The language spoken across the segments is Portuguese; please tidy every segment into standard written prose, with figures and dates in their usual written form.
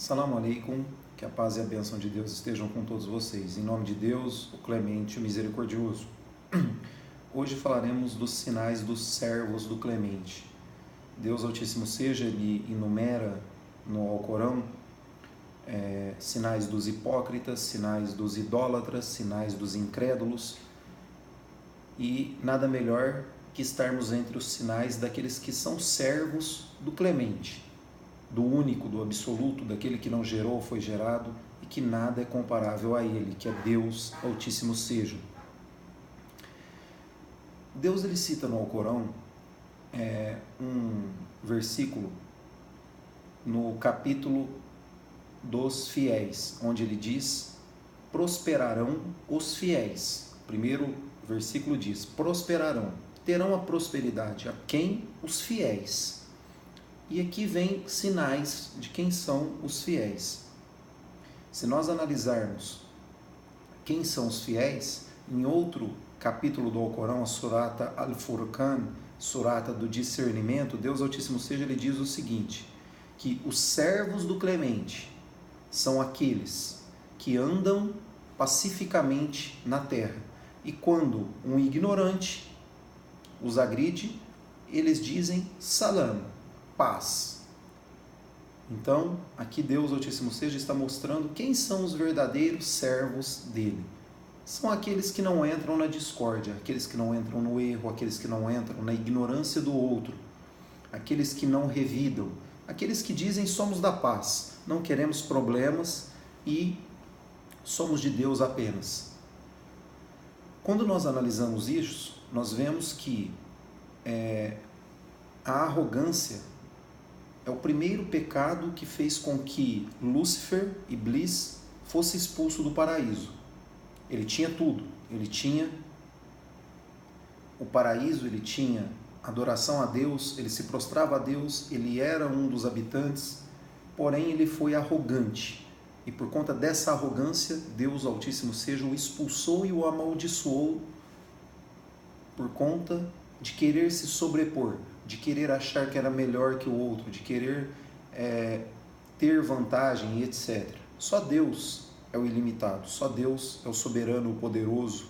Salam aleikum, que a paz e a bênção de Deus estejam com todos vocês. Em nome de Deus, o clemente, o misericordioso. Hoje falaremos dos sinais dos servos do clemente. Deus Altíssimo seja, Ele enumera no Alcorão sinais dos hipócritas, sinais dos idólatras, sinais dos incrédulos, e nada melhor que estarmos entre os sinais daqueles que são servos do clemente, do único, do absoluto, daquele que não gerou, foi gerado e que nada é comparável a ele, que é Deus Altíssimo seja. Deus ele cita no Alcorão um versículo no capítulo dos fiéis, onde ele diz: prosperarão os fiéis. O primeiro versículo diz: prosperarão, terão a prosperidade. A quem? Os fiéis. E aqui vem sinais de quem são os fiéis. Se nós analisarmos quem são os fiéis, em outro capítulo do Alcorão, a Surata Al-Furqan, Surata do discernimento, Deus Altíssimo seja, ele diz o seguinte, que os servos do clemente são aqueles que andam pacificamente na terra. E quando um ignorante os agride, eles dizem salam, paz. Então, aqui Deus Altíssimo seja está mostrando quem são os verdadeiros servos dele. São aqueles que não entram na discórdia, aqueles que não entram no erro, aqueles que não entram na ignorância do outro, aqueles que não revidam, aqueles que dizem somos da paz, não queremos problemas e somos de Deus apenas. Quando nós analisamos isso, nós vemos que a arrogância é o primeiro pecado que fez com que Lúcifer, Iblis, fosse expulso do paraíso. Ele tinha tudo, ele tinha o paraíso, ele tinha adoração a Deus, ele se prostrava a Deus, ele era um dos habitantes, porém ele foi arrogante. E por conta dessa arrogância, Deus Altíssimo seja o expulsou e o amaldiçoou por conta de querer se sobrepor, de querer achar que era melhor que o outro, de querer ter vantagem e etc. Só Deus é o ilimitado, só Deus é o soberano, o poderoso,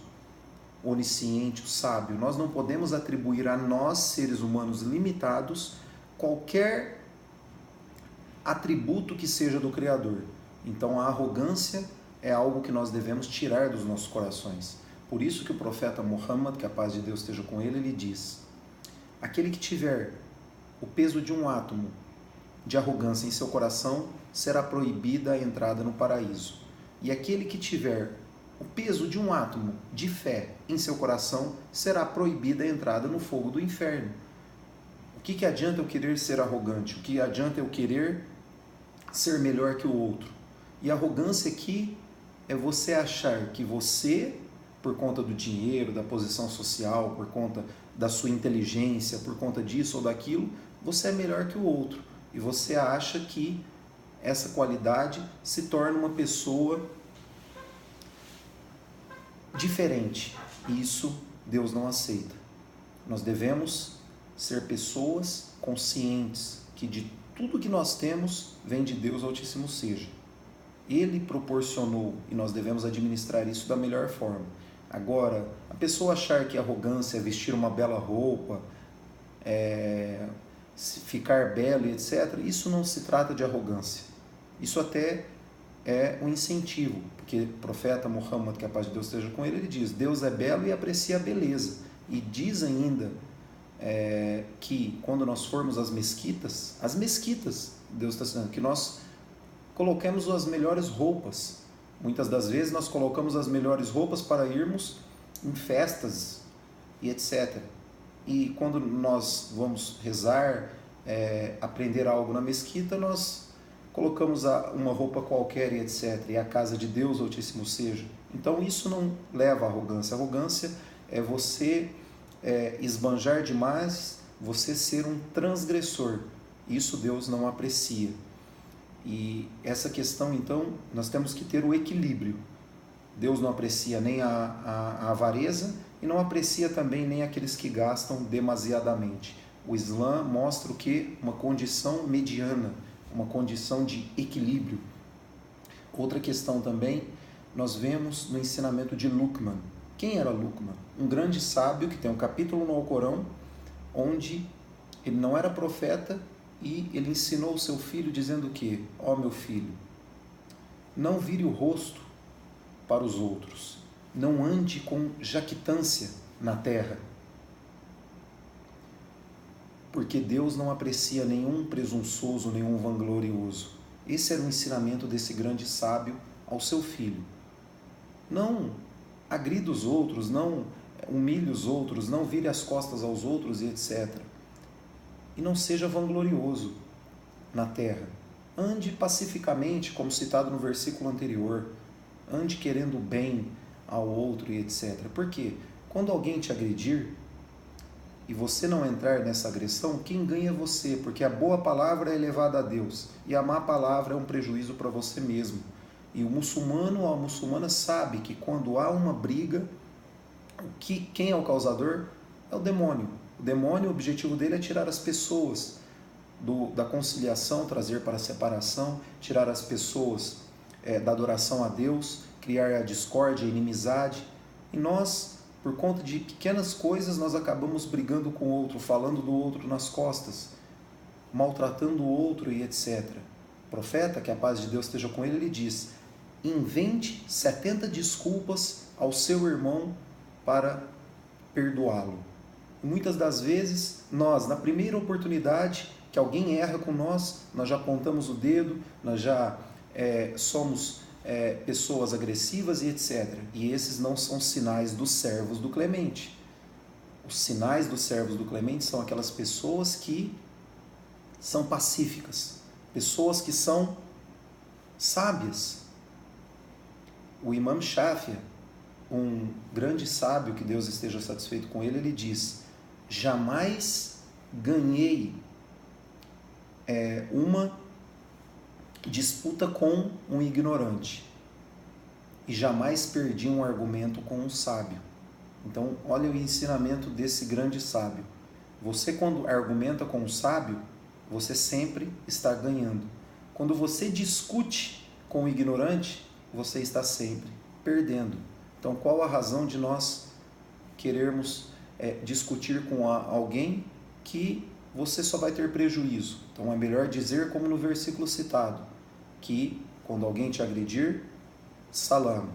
o onisciente, o sábio. Nós não podemos atribuir a nós, seres humanos limitados, qualquer atributo que seja do Criador. Então a arrogância é algo que nós devemos tirar dos nossos corações. Por isso que o profeta Muhammad, que a paz de Deus esteja com ele, ele diz: aquele que tiver o peso de um átomo de arrogância em seu coração, será proibida a entrada no paraíso. E aquele que tiver o peso de um átomo de fé em seu coração, será proibida a entrada no fogo do inferno. O que adianta eu querer ser arrogante? O que adianta eu querer ser melhor que o outro? E a arrogância aqui é você achar que você, por conta do dinheiro, da posição social, por conta da sua inteligência, por conta disso ou daquilo, você é melhor que o outro. E você acha que essa qualidade se torna uma pessoa diferente. E isso Deus não aceita. Nós devemos ser pessoas conscientes que de tudo que nós temos vem de Deus Altíssimo seja. Ele proporcionou e nós devemos administrar isso da melhor forma. Agora, a pessoa achar que arrogância é vestir uma bela roupa, ficar belo e etc., isso não se trata de arrogância. Isso até é um incentivo, porque o profeta Muhammad, que a paz de Deus esteja com ele, ele diz: Deus é belo e aprecia a beleza. E diz ainda que quando nós formos às mesquitas, Deus está dizendo que nós coloquemos as melhores roupas. Muitas das vezes nós colocamos as melhores roupas para irmos em festas e etc. E quando nós vamos rezar, aprender algo na mesquita, nós colocamos uma roupa qualquer e etc. E a casa de Deus Altíssimo seja. Então isso não leva à arrogância. A arrogância é você esbanjar demais, você ser um transgressor. Isso Deus não aprecia. E essa questão, então, nós temos que ter o equilíbrio. Deus não aprecia nem a avareza e não aprecia também nem aqueles que gastam demasiadamente. O Islã mostra o que? Uma condição mediana, uma condição de equilíbrio. Outra questão também, nós vemos no ensinamento de Luqman. Quem era Luqman? Um grande sábio que tem um capítulo no Alcorão, onde ele não era profeta e ele ensinou o seu filho dizendo que, ó meu filho, não vire o rosto para os outros, não ande com jactância na terra, porque Deus não aprecia nenhum presunçoso, nenhum vanglorioso. Esse era o ensinamento desse grande sábio ao seu filho. Não agrida os outros, não humilhe os outros, não vire as costas aos outros e etc. E não seja vanglorioso na terra. Ande pacificamente, como citado no versículo anterior. Ande querendo bem ao outro e etc. Por quê? Quando alguém te agredir e você não entrar nessa agressão, quem ganha é você, porque a boa palavra é elevada a Deus e a má palavra é um prejuízo para você mesmo. E o muçulmano ou a muçulmana sabe que quando há uma briga, quem é o causador? É o demônio. O demônio, o objetivo dele é tirar as pessoas da conciliação, trazer para a separação, tirar as pessoas da adoração a Deus, criar a discórdia, a inimizade. E nós, por conta de pequenas coisas, nós acabamos brigando com o outro, falando do outro nas costas, maltratando o outro e etc. O profeta, que a paz de Deus esteja com ele, ele diz: invente 70 desculpas ao seu irmão para perdoá-lo. E muitas das vezes, nós, na primeira oportunidade que alguém erra com nós já apontamos o dedo, nós já somos pessoas agressivas e etc. E esses não são sinais dos servos do Clemente. Os sinais dos servos do Clemente são aquelas pessoas que são pacíficas, pessoas que são sábias. O Imam Shafi'i, um grande sábio, que Deus esteja satisfeito com ele, ele diz: jamais ganhei uma disputa com um ignorante e jamais perdi um argumento com um sábio. Então, olha o ensinamento desse grande sábio. Você, quando argumenta com um sábio, você sempre está ganhando. Quando você discute com o ignorante, você está sempre perdendo. Então, qual a razão de nós querermos discutir com alguém que você só vai ter prejuízo? Então, é melhor dizer, como no versículo citado, que quando alguém te agredir, salam,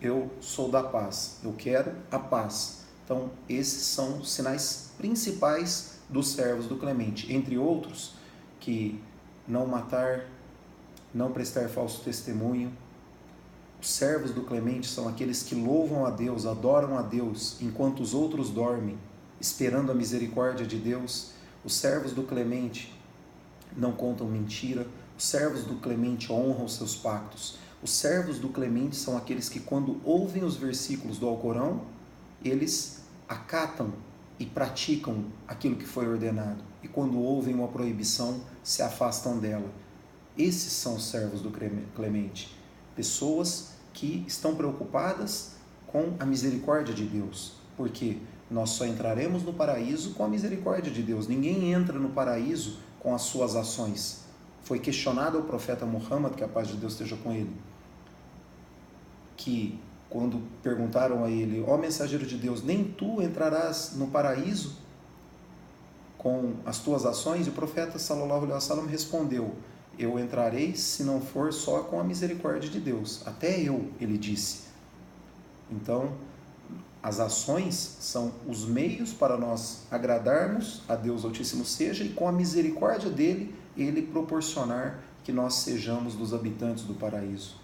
eu sou da paz, eu quero a paz. Então, esses são os sinais principais dos servos do Clemente, entre outros, que não matar, não prestar falso testemunho. Os servos do Clemente são aqueles que louvam a Deus, adoram a Deus, enquanto os outros dormem, esperando a misericórdia de Deus. Os servos do Clemente não contam mentira. Os servos do Clemente honram os seus pactos. Os servos do Clemente são aqueles que, quando ouvem os versículos do Alcorão, eles acatam e praticam aquilo que foi ordenado. E quando ouvem uma proibição, se afastam dela. Esses são os servos do Clemente. Pessoas que estão preocupadas com a misericórdia de Deus. Porque nós só entraremos no paraíso com a misericórdia de Deus. Ninguém entra no paraíso com as suas ações. Foi questionado ao profeta Muhammad, que a paz de Deus esteja com ele, que quando perguntaram a ele: ó mensageiro de Deus, nem tu entrarás no paraíso com as tuas ações? E o profeta sallallahu alaihi wasallam respondeu: eu entrarei se não for só com a misericórdia de Deus. Até eu, ele disse. Então, as ações são os meios para nós agradarmos a Deus Altíssimo seja, e com a misericórdia dele, ele proporcionar que nós sejamos dos habitantes do paraíso.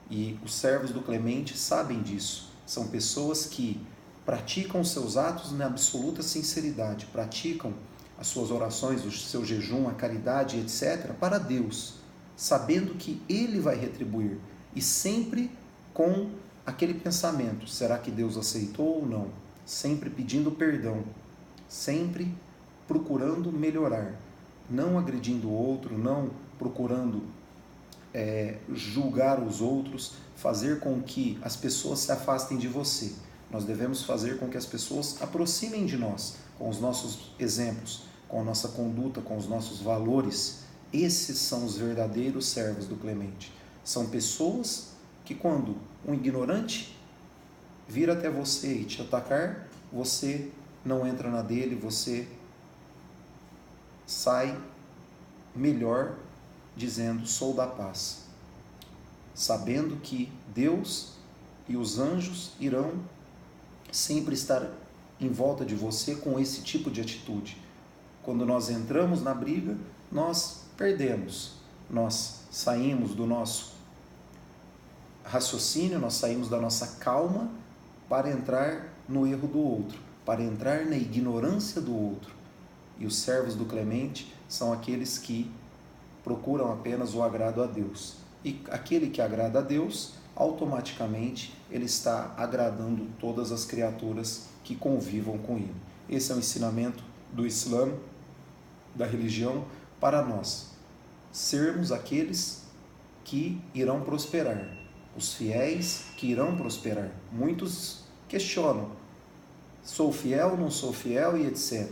E os servos do Clemente sabem disso. São pessoas que praticam seus atos na absoluta sinceridade, praticam as suas orações, o seu jejum, a caridade, etc., para Deus, sabendo que Ele vai retribuir, e sempre com aquele pensamento: será que Deus aceitou ou não? Sempre pedindo perdão, sempre procurando melhorar, não agredindo o outro, não procurando julgar os outros, fazer com que as pessoas se afastem de você. Nós devemos fazer com que as pessoas aproximem de nós, com os nossos exemplos, com a nossa conduta, com os nossos valores, Esses são os verdadeiros servos do Clemente. São pessoas que, quando um ignorante vir até você e te atacar, você não entra na dele, você sai melhor dizendo: sou da paz, sabendo que Deus e os anjos irão sempre estar em volta de você com esse tipo de atitude. Quando nós entramos na briga, nós perdemos, nós saímos do nosso raciocínio, nós saímos da nossa calma para entrar no erro do outro, para entrar na ignorância do outro. E os servos do Clemente são aqueles que procuram apenas o agrado a Deus. E aquele que agrada a Deus, automaticamente ele está agradando todas as criaturas que convivam com ele. Esse é o ensinamento do Islã, da religião, para nós sermos aqueles que irão prosperar, os fiéis que irão prosperar. Muitos questionam: sou fiel, não sou fiel e etc.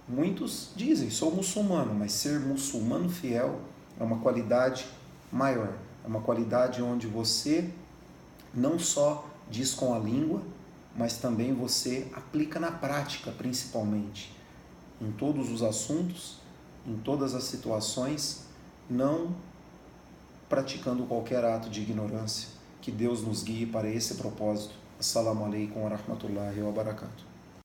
Muitos dizem: sou muçulmano, mas ser muçulmano fiel é uma qualidade maior, é uma qualidade onde você não só diz com a língua, mas também você aplica na prática, principalmente, em todos os assuntos, em todas as situações, não praticando qualquer ato de ignorância. Que Deus nos guie para esse propósito. Assalamu alaikum wa rahmatullahi wa barakatuh.